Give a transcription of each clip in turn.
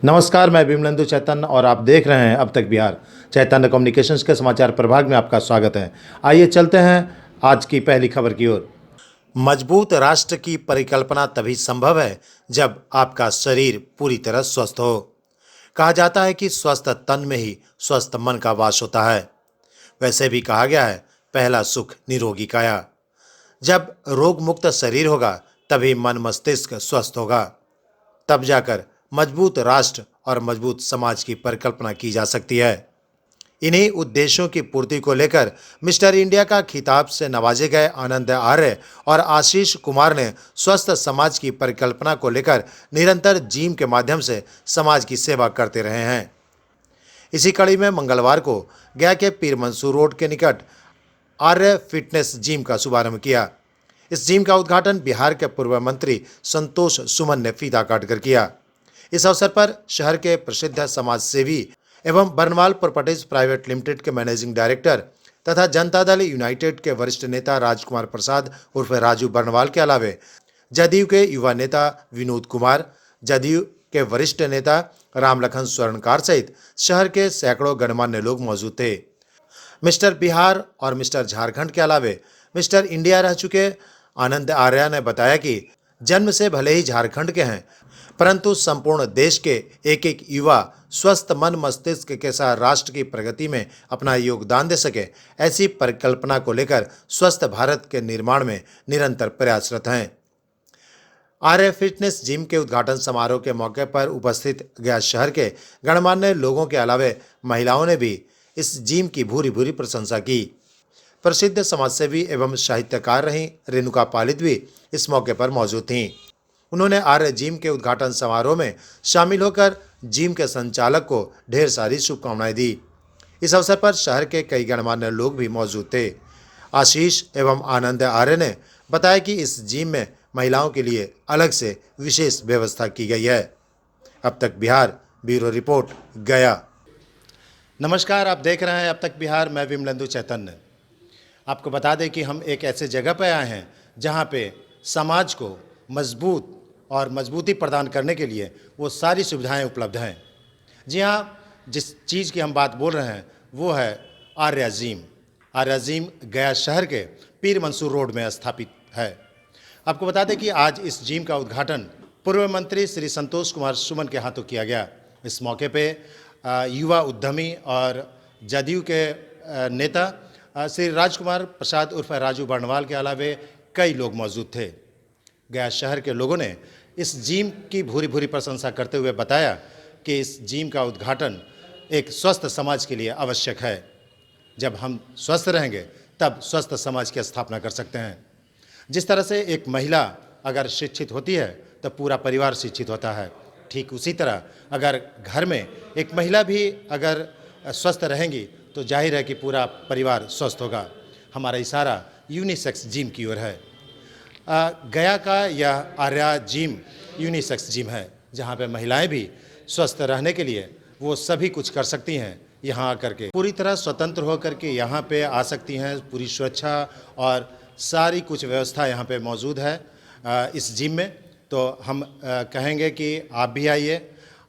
नमस्कार, मैं विमलेंदु चैतन्य और आप देख रहे हैं अब तक बिहार। चैतन्य कम्युनिकेशंस के समाचार प्रभाग में आपका स्वागत है। आइए चलते हैं आज की पहली खबर की ओर। मजबूत राष्ट्र की परिकल्पना तभी संभव है जब आपका शरीर पूरी तरह स्वस्थ हो। कहा जाता है कि स्वस्थ तन में ही स्वस्थ मन का वास होता है। वैसे भी कहा गया है, पहला सुख निरोगी काया। जब रोग मुक्त शरीर होगा तभी मन मस्तिष्क स्वस्थ होगा, तब जाकर मजबूत राष्ट्र और मजबूत समाज की परिकल्पना की जा सकती है। इन्हीं उद्देश्यों की पूर्ति को लेकर मिस्टर इंडिया का खिताब से नवाजे गए आनंद आर्य और आशीष कुमार ने स्वस्थ समाज की परिकल्पना को लेकर निरंतर जिम के माध्यम से समाज की सेवा करते रहे हैं। इसी कड़ी में मंगलवार को गया के पीर मंसूर रोड के निकट आर्य फिटनेस जिम का शुभारंभ किया। इस जिम का उद्घाटन बिहार के पूर्व मंत्री संतोष सुमन ने फीता काटकर किया। इस अवसर पर शहर के प्रसिद्ध समाज सेवी एवं बर्नवाल प्रॉपर्टीज प्राइवेट लिमिटेड के मैनेजिंग डायरेक्टर तथा जनता दल यूनाइटेड के वरिष्ठ नेता राजकुमार प्रसाद उर्फ राजू बर्नवाल के अलावे जदयू के युवा नेता विनोद कुमार, जदयू के वरिष्ठ नेता रामलखन स्वर्णकार सहित शहर के सैकड़ों गणमान्य लोग मौजूद थे। मिस्टर बिहार और मिस्टर झारखंड के अलावे मिस्टर इंडिया रह चुके आनंद आर्य ने बताया कि जन्म से भले ही झारखंड के हैं, परंतु संपूर्ण देश के एक एक युवा स्वस्थ मन मस्तिष्क के साथ राष्ट्र की प्रगति में अपना योगदान दे सके, ऐसी परिकल्पना को लेकर स्वस्थ भारत के निर्माण में निरंतर प्रयासरत हैं। आर्य फिटनेस जिम के उद्घाटन समारोह के मौके पर उपस्थित गया शहर के गणमान्य लोगों के अलावे महिलाओं ने भी इस जिम की भूरी भूरी प्रशंसा की। प्रसिद्ध समाजसेवी एवं साहित्यकार रही रेणुका पालित भी इस मौके पर मौजूद थीं। उन्होंने आर्य जिम के उद्घाटन समारोह में शामिल होकर जिम के संचालक को ढेर सारी शुभकामनाएं दी। इस अवसर पर शहर के कई गणमान्य लोग भी मौजूद थे। आशीष एवं आनंद आर्य ने बताया कि इस जिम में महिलाओं के लिए अलग से विशेष व्यवस्था की गई है। अब तक बिहार ब्यूरो रिपोर्ट, गया। नमस्कार, आप देख रहे हैं अब तक बिहार, मैं विमलेंदु चैतन्य। आपको बता दें कि हम एक ऐसे जगह पर आए हैं जहां पे समाज को मजबूत और मजबूती प्रदान करने के लिए वो सारी सुविधाएं उपलब्ध हैं। जी हाँ, जिस चीज़ की हम बात बोल रहे हैं वो है आर्य जिम। आर्य जिम गया शहर के पीर मंसूर रोड में स्थापित है। आपको बता दें कि आज इस जिम का उद्घाटन पूर्व मंत्री श्री संतोष कुमार सुमन के हाथों किया गया। इस मौके पे युवा उद्यमी और जदयू के नेता श्री राजकुमार प्रसाद उर्फ राजू बर्नवाल के अलावे कई लोग मौजूद थे। गया शहर के लोगों ने इस जिम की भूरी भूरी प्रशंसा करते हुए बताया कि इस जिम का उद्घाटन एक स्वस्थ समाज के लिए आवश्यक है। जब हम स्वस्थ रहेंगे तब स्वस्थ समाज की स्थापना कर सकते हैं। जिस तरह से एक महिला अगर शिक्षित होती है तो पूरा परिवार शिक्षित होता है, ठीक उसी तरह अगर घर में एक महिला भी अगर स्वस्थ रहेंगी तो जाहिर है कि पूरा परिवार स्वस्थ होगा। हमारा इशारा यूनिसेक्स जिम की ओर है। गया का यह आर्या जिम यूनिसेक्स जिम है, जहाँ पे महिलाएं भी स्वस्थ रहने के लिए वो सभी कुछ कर सकती हैं। यहाँ आकर के पूरी तरह स्वतंत्र होकर के यहाँ पे आ सकती हैं। पूरी सुरक्षा और सारी कुछ व्यवस्था यहाँ पे मौजूद है इस जिम में। तो हम कहेंगे कि आप भी आइए,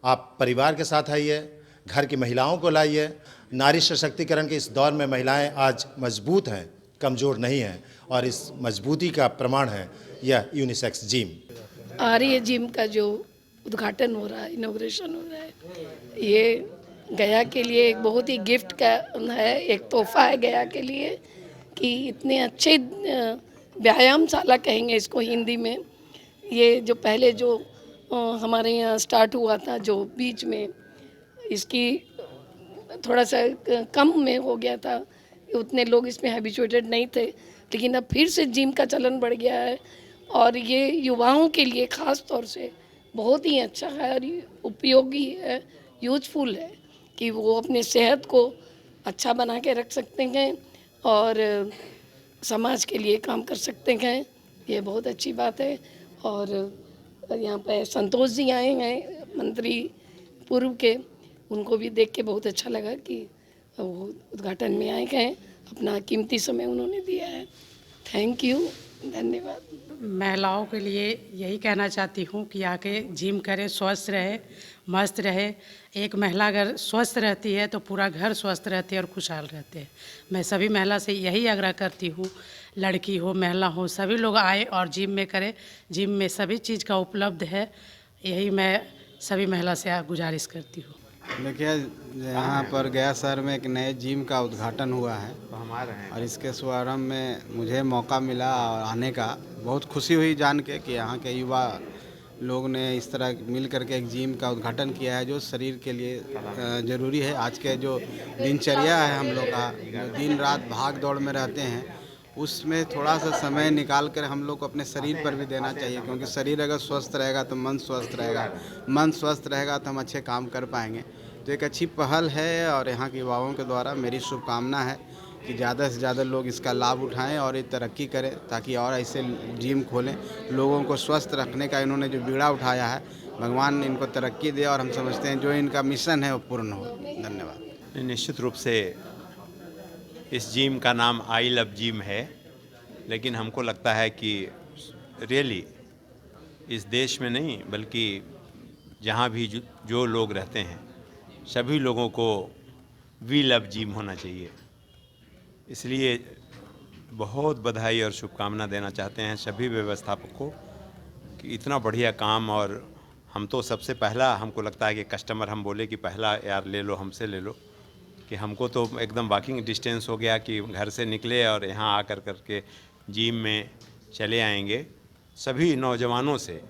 आप परिवार के साथ आइए, घर की महिलाओं को लाइए। नारी सशक्तिकरण के इस दौर में महिलाएं आज मजबूत हैं, कमज़ोर नहीं हैं, और इस मजबूती का प्रमाण है यह यूनिसेक्स जिम। आर्य जिम का जो उद्घाटन हो रहा है, इनॉग्रेशन हो रहा है, ये गया के लिए एक बहुत ही गिफ्ट का है, एक तोहफा है गया के लिए कि इतने अच्छे व्यायामशाला कहेंगे इसको हिंदी में। ये जो पहले जो हमारे यहाँ स्टार्ट हुआ था, जो बीच में इसकी थोड़ा सा कम में हो गया था, उतने लोग इसमें हैबिचुएटेड नहीं थे, लेकिन अब फिर से जिम का चलन बढ़ गया है और ये युवाओं के लिए ख़ास तौर से बहुत ही अच्छा है और उपयोगी है, यूजफुल है कि वो अपने सेहत को अच्छा बना के रख सकते हैं और समाज के लिए काम कर सकते हैं। ये बहुत अच्छी बात है। और यहाँ पे संतोष जी आए हैं, मंत्री पूर्व के, उनको भी देख के बहुत अच्छा लगा कि वो उद्घाटन में आए हैं, अपना कीमती समय उन्होंने दिया है। Thank you. धन्यवाद। महिलाओं के लिए यही कहना चाहती हूँ कि आके जिम करें, स्वस्थ रहे, मस्त रहे। एक महिला अगर स्वस्थ रहती है तो पूरा घर स्वस्थ रहते है और खुशहाल रहते हैं। मैं सभी महिला से यही आग्रह करती हूँ, लड़की हो महिला हो सभी लोग आए और जिम में करें। जिम में सभी चीज़ का उपलब्ध है, यही मैं सभी महिला से गुजारिश करती हूँ। देखिए, यहाँ पर गया शहर में एक नए जिम का उद्घाटन हुआ है और इसके शुभारंभ में मुझे मौका मिला और आने का बहुत खुशी हुई जान के कि यहाँ के युवा लोग ने इस तरह मिल करके एक जिम का उद्घाटन किया है जो शरीर के लिए ज़रूरी है। आज के जो दिनचर्या है हम लोग का, जो दिन रात भाग दौड़ में रहते हैं, उसमें थोड़ा सा समय निकाल कर हम लोग को अपने शरीर पर भी देना चाहिए, क्योंकि शरीर अगर स्वस्थ रहेगा तो मन स्वस्थ रहेगा, मन स्वस्थ रहेगा तो हम अच्छे काम कर पाएंगे। तो एक अच्छी पहल है और यहाँ के युवाओं के द्वारा मेरी शुभकामना है कि ज़्यादा से ज़्यादा लोग इसका लाभ उठाएं और ये तरक्की करें, ताकि और ऐसे जिम खोलें। लोगों को स्वस्थ रखने का इन्होंने जो बीड़ा उठाया है, भगवान इनको तरक्की दे और हम समझते हैं जो इनका मिशन है वो पूर्ण हो। धन्यवाद। निश्चित रूप से इस जिम का नाम आई लव जिम है, लेकिन हमको लगता है कि रियली इस देश में नहीं बल्कि जहाँ भी जो लोग रहते हैं सभी लोगों को वी लव जिम होना चाहिए। इसलिए बहुत बधाई और शुभकामना देना चाहते हैं सभी व्यवस्थापकों को कि इतना बढ़िया काम। और हम तो सबसे पहला हमको लगता है कि कस्टमर हम बोले कि पहला यार ले लो, हमसे ले लो, कि हमको तो एकदम वॉकिंग डिस्टेंस हो गया कि घर से निकले और यहाँ आकर करके जिम में चले आएंगे। सभी नौजवानों से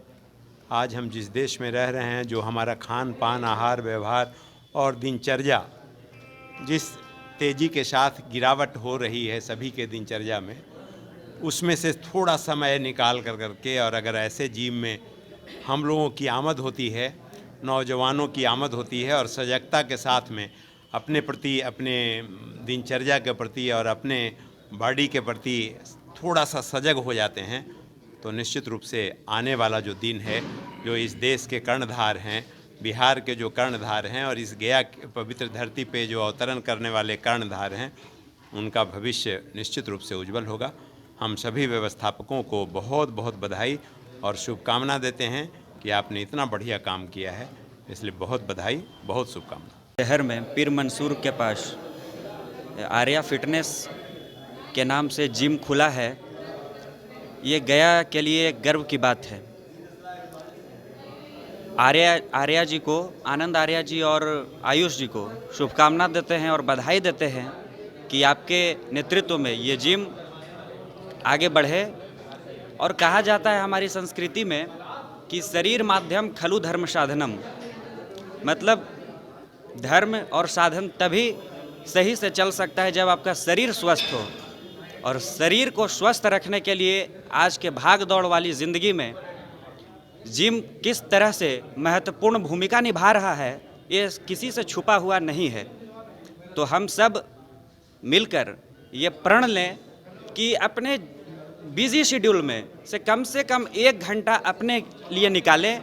आज हम जिस देश में रह रहे हैं, जो हमारा खान पान, आहार व्यवहार और दिनचर्या जिस तेज़ी के साथ गिरावट हो रही है सभी के दिनचर्या में, उसमें से थोड़ा समय निकाल करके और अगर ऐसे जिम में हम लोगों की आमद होती है, नौजवानों की आमद होती है और सजगता के साथ में अपने प्रति, अपने दिनचर्या के प्रति और अपने बॉडी के प्रति थोड़ा सा सजग हो जाते हैं, तो निश्चित रूप से आने वाला जो दिन है, जो इस देश के कर्णधार हैं, बिहार के जो कर्णधार हैं और इस गया पवित्र धरती पे जो अवतरण करने वाले कर्णधार हैं, उनका भविष्य निश्चित रूप से उज्जवल होगा। हम सभी व्यवस्थापकों को बहुत बहुत बधाई और शुभकामना देते हैं कि आपने इतना बढ़िया काम किया है, इसलिए बहुत बधाई, बहुत शुभकामना। शहर में पीर मंसूर के पास आर्या फिटनेस के नाम से जिम खुला है। ये गया के लिए गर्व की बात है। आर्या जी को, आनंद आर्या जी और आयुष जी को शुभकामना देते हैं और बधाई देते हैं कि आपके नेतृत्व में ये जिम आगे बढ़े। और कहा जाता है हमारी संस्कृति में कि शरीर माध्यम खलु धर्म साधनम, मतलब धर्म और साधन तभी सही से चल सकता है जब आपका शरीर स्वस्थ हो। और शरीर को स्वस्थ रखने के लिए आज के भाग दौड़ वाली ज़िंदगी में जिम किस तरह से महत्वपूर्ण भूमिका निभा रहा है, ये किसी से छुपा हुआ नहीं है। तो हम सब मिलकर ये प्रण लें कि अपने बिजी शेड्यूल में से कम 1 घंटा अपने लिए निकालें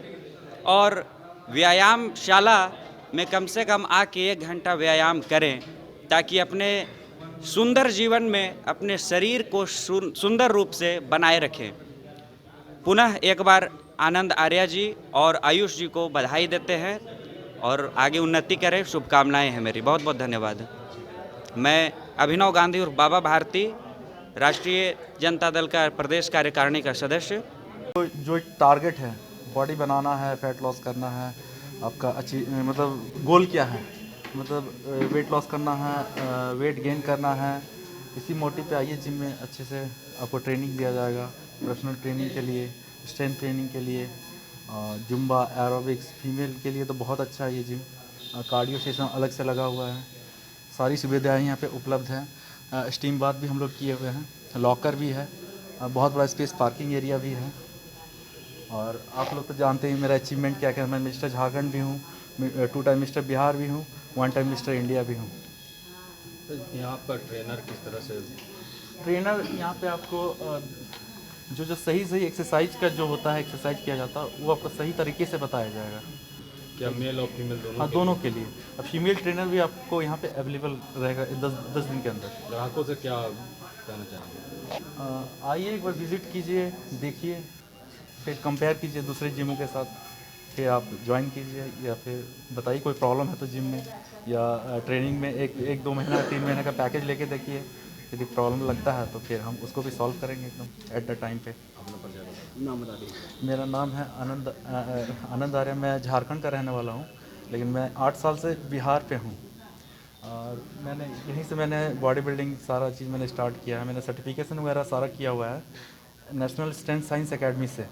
और व्यायामशाला में कम से कम आके 1 घंटा व्यायाम करें, ताकि अपने सुंदर जीवन में अपने शरीर को सुंदर रूप से बनाए रखें। पुनः एक बार आनंद आर्या जी और आयुष जी को बधाई देते हैं और आगे उन्नति करें, शुभकामनाएं हैं मेरी। बहुत बहुत धन्यवाद। मैं अभिनव गांधी और बाबा भारती, राष्ट्रीय जनता दल का प्रदेश कार्यकारिणी का सदस्य। जो एक टारगेट है, बॉडी बनाना है, फैट लॉस करना है, आपका मतलब गोल क्या है, मतलब वेट लॉस करना है, वेट गेन करना है, इसी मोटिव पे आइए जिम में। अच्छे से आपको ट्रेनिंग दिया जाएगा, पर्सनल ट्रेनिंग के लिए, स्ट्रेंथ ट्रेनिंग के लिए, जुम्बा, एरोबिक्स, फीमेल के लिए तो बहुत अच्छा है ये जिम। कार्डियो सेशन अलग से लगा हुआ है, सारी सुविधाएं यहाँ पे उपलब्ध हैं। स्टीम बाथ भी हम लोग किए हुए हैं, लॉकर भी है, बहुत बड़ा स्पेस, पार्किंग एरिया भी है। और आप लोग तो जानते हैं मेरा अचीवमेंट क्या क्या है। मैं मिस्टर झारखंड भी हूँ, 2 टाइम मिस्टर बिहार भी हूँ, 1 टाइम मिस्टर इंडिया भी हूँ। तो यहाँ पर ट्रेनर किस तरह से? ट्रेनर यहाँ पे आपको जो सही एक्सरसाइज का जो होता है, एक्सरसाइज किया जाता है, वो आपको सही तरीके से बताया जाएगा। क्या मेल और फीमेल दोनों? हाँ, दोनों के लिए। अब फीमेल ट्रेनर भी आपको यहाँ पे अवेलेबल रहेगा 10 दिन के अंदर। ग्राहकों से क्या कहना चाहेंगे? आइए एक बार विज़िट कीजिए, देखिए, फिर कंपेयर कीजिए दूसरे जिमों के साथ, फिर आप ज्वाइन कीजिए, या फिर बताइए कोई प्रॉब्लम है तो जिम में या ट्रेनिंग में एक 2 महीना 3 महीने का पैकेज लेके देखिए। यदि प्रॉब्लम लगता है तो फिर हम उसको भी सॉल्व करेंगे एकदम एट द टाइम पे। मेरा नाम है आनंद आर्य। मैं झारखंड का रहने वाला हूँ, लेकिन मैं 8 साल से बिहार पे हूँ और मैंने यहीं से बॉडी बिल्डिंग सारा चीज़ मैंने स्टार्ट किया है। मैंने सर्टिफिकेशन वगैरह सारा किया हुआ है नेशनल स्ट्रेंथ साइंस एकेडमी से।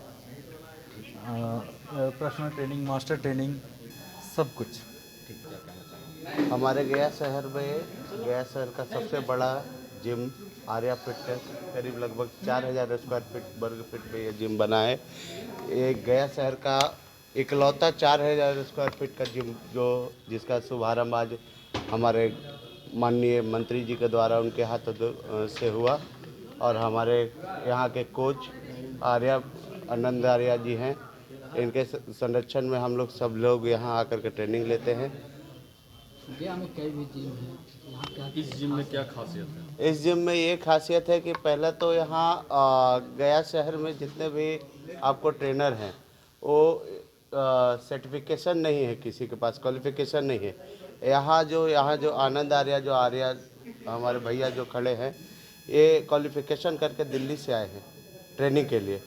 पर्सनल ट्रेनिंग, मास्टर ट्रेनिंग, सब कुछ। हमारे गया शहर का सबसे बड़ा जिम आर्या फिटनेस, करीब लगभग 4000 स्क्वायर फीट वर्ग फीट पे ये जिम बना है। ये गया शहर का इकलौता 4000 स्क्वायर फीट का जिम जिसका शुभारंभ आज हमारे माननीय मंत्री जी के द्वारा उनके हाथों से हुआ। और हमारे यहाँ के कोच आनंद आर्या जी हैं, इनके संरक्षण में हम लोग सब लोग यहाँ आकर के ट्रेनिंग लेते हैं। गया में कई भी जिम है, यहाँ क्या इस जिम में क्या खासियत है? इस जिम में ये खासियत है कि पहले तो यहाँ गया शहर में जितने भी आपको ट्रेनर हैं वो सर्टिफिकेशन नहीं है, किसी के पास क्वालिफिकेशन नहीं है। यहाँ जो आनंद आर्या हमारे भैया जो खड़े हैं, ये क्वालिफिकेशन करके दिल्ली से आए हैं ट्रेनिंग के लिए।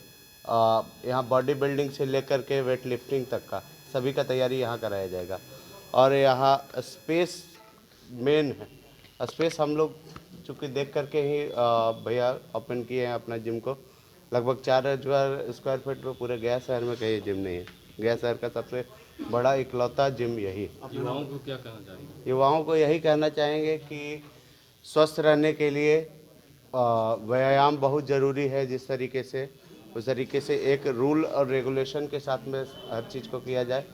यहाँ बॉडी बिल्डिंग से लेकर के वेट लिफ्टिंग तक का सभी का तैयारी यहाँ कराया जाएगा। और यहाँ स्पेस मेन है, स्पेस हम लोग चूँकि देख करके ही भैया ओपन किए हैं अपना जिम को। लगभग 4000 स्क्वायर फीट में पूरे गया शहर में कहीं जिम नहीं है। गया शहर का सबसे बड़ा इकलौता जिम यही। युवाओं को क्या कहना चाहेंगे? युवाओं को यही कहना चाहेंगे कि स्वस्थ रहने के लिए व्यायाम बहुत ज़रूरी है। जिस तरीके से उस तरीके से एक रूल और रेगुलेशन के साथ में हर चीज़ को किया जाए,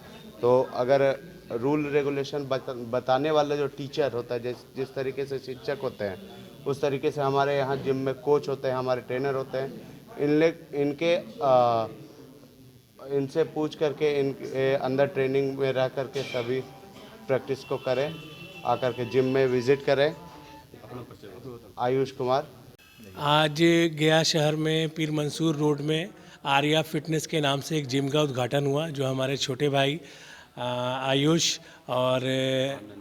तो अगर रूल रेगुलेशन बताने वाला जो टीचर होता है, जिस तरीके से शिक्षक होते हैं, उस तरीके से हमारे यहाँ जिम में कोच होते हैं, हमारे ट्रेनर होते हैं। इनसे पूछ करके इनके अंदर ट्रेनिंग में रह करके सभी प्रैक्टिस को करें, आकर के जिम में विज़िट करें। आयुष कुमार। आज गया शहर में पीर मंसूर रोड में आर्या फिटनेस के नाम से एक जिम का उद्घाटन हुआ, जो हमारे छोटे भाई आयुष और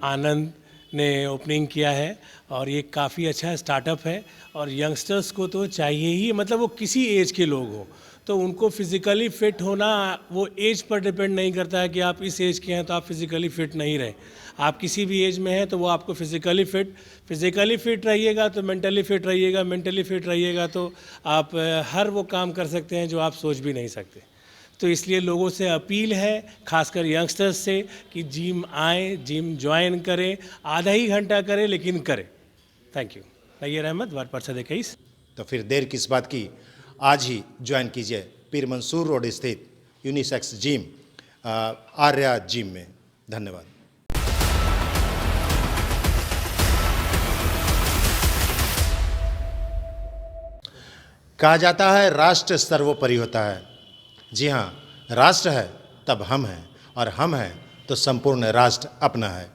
आनंद ने ओपनिंग किया है। और ये काफ़ी अच्छा स्टार्टअप है और यंगस्टर्स को तो चाहिए ही, मतलब वो किसी एज के लोग हों तो उनको फिज़िकली फ़िट होना वो एज पर डिपेंड नहीं करता है कि आप इस एज के हैं तो आप फिज़िकली फ़िट नहीं रहे। आप किसी भी एज में हैं तो वो आपको फिज़िकली फ़िट रहिएगा तो मेंटली फ़िट रहिएगा, मेंटली फ़िट रहिएगा तो आप हर वो काम कर सकते हैं जो आप सोच भी नहीं सकते। तो इसलिए लोगों से अपील है, खासकर यंगस्टर्स से, कि जिम आएँ, जिम ज्वाइन करें, आधा ही घंटा करें लेकिन करें। Thank you. Naiyar Ahmad, ward पार्षद 21। तो फिर देर किस बात की, आज ही ज्वाइन कीजिए पीर मंसूर रोड स्थित यूनिसेक्स जिम आर्या जिम में। धन्यवाद। कहा जाता है राष्ट्र सर्वोपरि होता है। जी हाँ, राष्ट्र है तब हम हैं और हम हैं तो संपूर्ण राष्ट्र अपना है।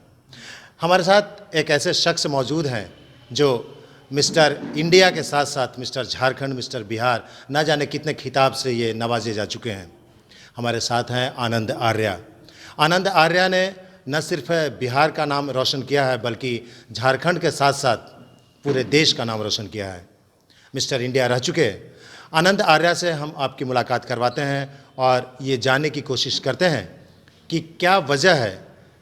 हमारे साथ एक ऐसे शख्स मौजूद हैं जो मिस्टर इंडिया के साथ साथ मिस्टर झारखंड, मिस्टर बिहार, ना जाने कितने खिताब से ये नवाजे जा चुके हैं। हमारे साथ हैं आनंद आर्या। आनंद आर्या ने न सिर्फ बिहार का नाम रोशन किया है बल्कि झारखंड के साथ साथ पूरे देश का नाम रोशन किया है। मिस्टर इंडिया रह चुके आनंद आर्या से हम आपकी मुलाकात करवाते हैं और ये जानने की कोशिश करते हैं कि क्या वजह है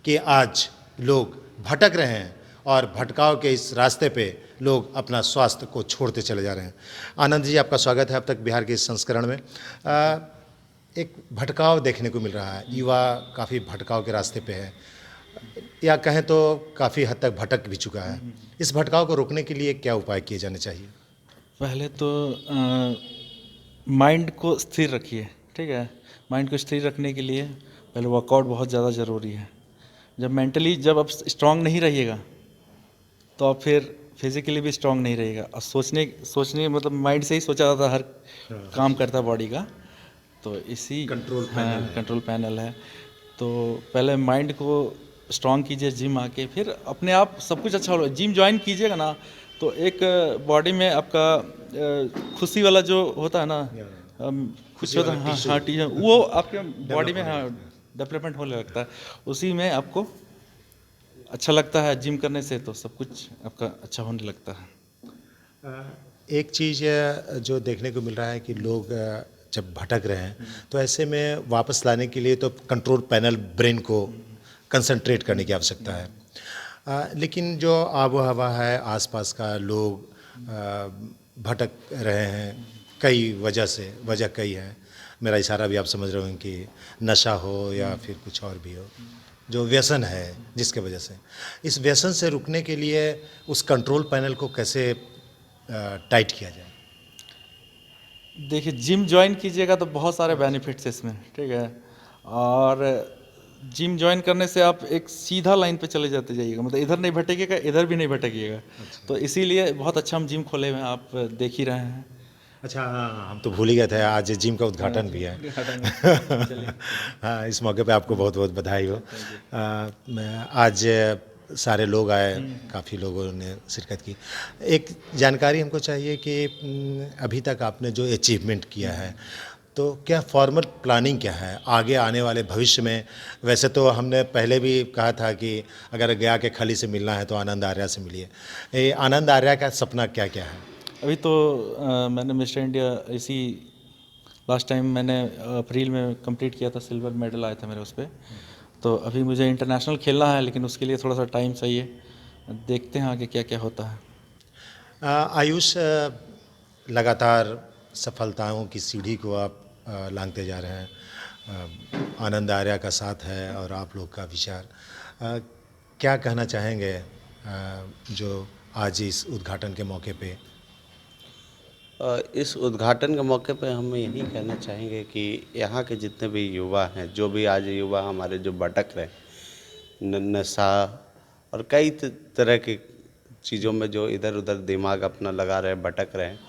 कि आज लोग भटक रहे हैं और भटकाव के इस रास्ते पे लोग अपना स्वास्थ्य को छोड़ते चले जा रहे हैं। आनंद जी, आपका स्वागत है अब तक बिहार के इस संस्करण में। एक भटकाव देखने को मिल रहा है, युवा काफ़ी भटकाव के रास्ते पे है, या कहें तो काफ़ी हद तक भटक भी चुका है। इस भटकाव को रोकने के लिए क्या उपाय किए जाने चाहिए? पहले तो माइंड को स्थिर रखिए, ठीक है। माइंड को स्थिर रखने के लिए पहले वर्कआउट बहुत ज़्यादा ज़रूरी है। जब आप स्ट्रांग नहीं रहिएगा तो आप फिर फिज़िकली भी स्ट्रांग नहीं रहेगा। और सोचने मतलब माइंड से ही सोचा जाता है, हर काम करता है बॉडी का। तो इसी कंट्रोल पैनल है। तो पहले माइंड को स्ट्रांग कीजिए जिम आके, फिर अपने आप सब कुछ अच्छा होगा। जिम ज्वाइन कीजिएगा ना तो एक बॉडी में आपका खुशी वाला जो होता है ना, खुशी होता है, हाँ हाँ टी वो आपके बॉडी में हाँ डेवलपमेंट होने लगता है, उसी में आपको अच्छा लगता है जिम करने से, तो सब कुछ आपका अच्छा होने लगता है। एक चीज़ जो देखने को मिल रहा है कि लोग जब भटक रहे हैं तो ऐसे में वापस लाने के लिए तो कंट्रोल पैनल ब्रेन को कंसंट्रेट करने की आवश्यकता है, लेकिन जो आबो हवा है आसपास का, लोग भटक रहे हैं कई वजह से, वजह कई है, मेरा इशारा भी आप समझ रहे होंगे कि नशा हो या फिर कुछ और भी हो, जो व्यसन है जिसके वजह से, इस व्यसन से रुकने के लिए उस कंट्रोल पैनल को कैसे टाइट किया जाए? देखिए जिम ज्वाइन कीजिएगा तो बहुत सारे बेनिफिट्स इसमें, ठीक है, और जिम ज्वाइन करने से आप एक सीधा लाइन पे चले जाते जाइएगा, मतलब इधर नहीं भटकिएगा, इधर भी नहीं भटकिएगा। तो इसीलिए बहुत अच्छा हम जिम खोले हुए हैं, आप देख ही रहे हैं। अच्छा हाँ, हम तो भूल ही गए थे, आज जिम का उद्घाटन भी है। हाँ, इस मौके पे आपको बहुत बहुत बधाई हो। आज सारे लोग आए, काफ़ी लोगों ने शिरकत की। एक जानकारी हमको चाहिए कि अभी तक आपने जो अचीवमेंट किया है, तो क्या फॉर्मल प्लानिंग क्या है आगे आने वाले भविष्य में? वैसे तो हमने पहले भी कहा था कि अगर गया के खली से मिलना है तो आनंद आर्या से मिलिए, ये आनंद आर्या का सपना क्या क्या है? अभी तो मैंने मिस्टर इंडिया इसी लास्ट टाइम मैंने अप्रैल में कंप्लीट किया था, सिल्वर मेडल आया था मेरे उस पर। तो अभी मुझे इंटरनेशनल खेलना है, लेकिन उसके लिए थोड़ा सा टाइम चाहिए, देखते हैं आगे क्या क्या होता है। आयुष, लगातार सफलताओं की सीढ़ी को आप लांघते जा रहे हैं, आनंद आर्या का साथ है और आप लोग का विचार, क्या कहना चाहेंगे जो आज इस उद्घाटन के मौके पे? इस उद्घाटन के मौके पे हम यही कहना चाहेंगे कि यहाँ के जितने भी युवा हैं, जो भी आज युवा हमारे जो भटक रहे हैं नशा और कई तरह की चीज़ों में, जो इधर उधर दिमाग अपना लगा रहे हैं, भटक रहे हैं,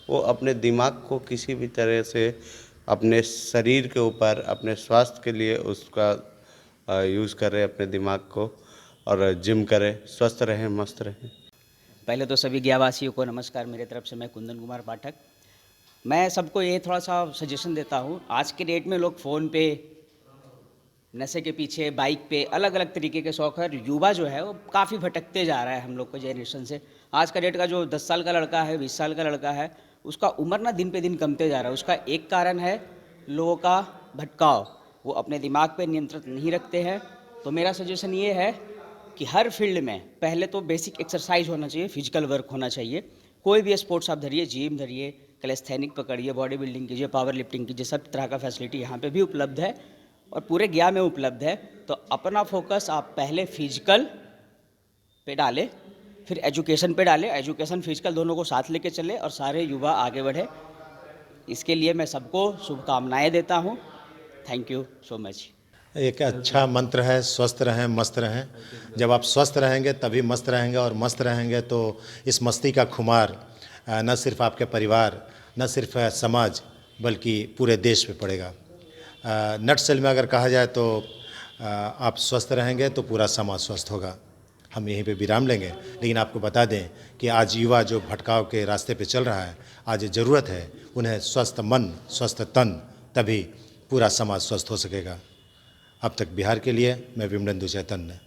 वो अपने दिमाग को किसी भी तरह से अपने शरीर के ऊपर, अपने स्वास्थ्य के लिए उसका यूज़ करें अपने दिमाग को, और जिम करें, स्वस्थ रहें, मस्त रहें। पहले तो सभी गयावासियों को नमस्कार मेरे तरफ से। मैं कुंदन कुमार पाठक। मैं सबको ये थोड़ा सा सजेशन देता हूँ, आज के डेट में लोग फ़ोन पे, नशे के पीछे, बाइक पे, अलग अलग तरीके के शौक है। युवा जो है वो काफ़ी भटकते जा रहा है हम लोग को जनरेशन से। आज का डेट का जो 10 साल का लड़का है, 20 साल का लड़का है, उसका उम्र ना दिन पे दिन कमते जा रहा है। उसका एक कारण है लोगों का भटकाव, वो अपने दिमाग पे नियंत्रण नहीं रखते हैं। तो मेरा सजेशन ये है कि हर फील्ड में पहले तो बेसिक एक्सरसाइज होना चाहिए, फिजिकल वर्क होना चाहिए। कोई भी स्पोर्ट्स आप धरिए, जिम धरिए, कैलिस्थेनिक पकड़िए, बॉडी बिल्डिंग कीजिए, पावर लिफ्टिंग कीजिए, सब तरह का फैसिलिटी यहाँ पे भी उपलब्ध है और पूरे गया में उपलब्ध है। तो अपना फोकस आप पहले फिजिकल पे डालें, फिर एजुकेशन पे डालें, एजुकेशन फिजिकल दोनों को साथ लेके चले और सारे युवा आगे बढ़े। इसके लिए मैं सबको शुभकामनाएं देता हूँ। Thank you so much. एक अच्छा मंत्र है, स्वस्थ रहें, मस्त रहें। जब आप स्वस्थ रहेंगे तभी मस्त रहेंगे, और मस्त रहेंगे तो इस मस्ती का खुमार न सिर्फ आपके परिवार, न सिर्फ समाज, बल्कि पूरे देश पे पड़ेगा। नटसेल में अगर कहा जाए तो आप स्वस्थ रहेंगे तो पूरा समाज स्वस्थ होगा। हम यहीं पे विराम लेंगे, लेकिन आपको बता दें कि आज युवा जो भटकाव के रास्ते पे चल रहा है, आज ज़रूरत है उन्हें स्वस्थ मन, स्वस्थ तन, तभी पूरा समाज स्वस्थ हो सकेगा। अब तक बिहार के लिए मैं विमलेंदु चैतन्य।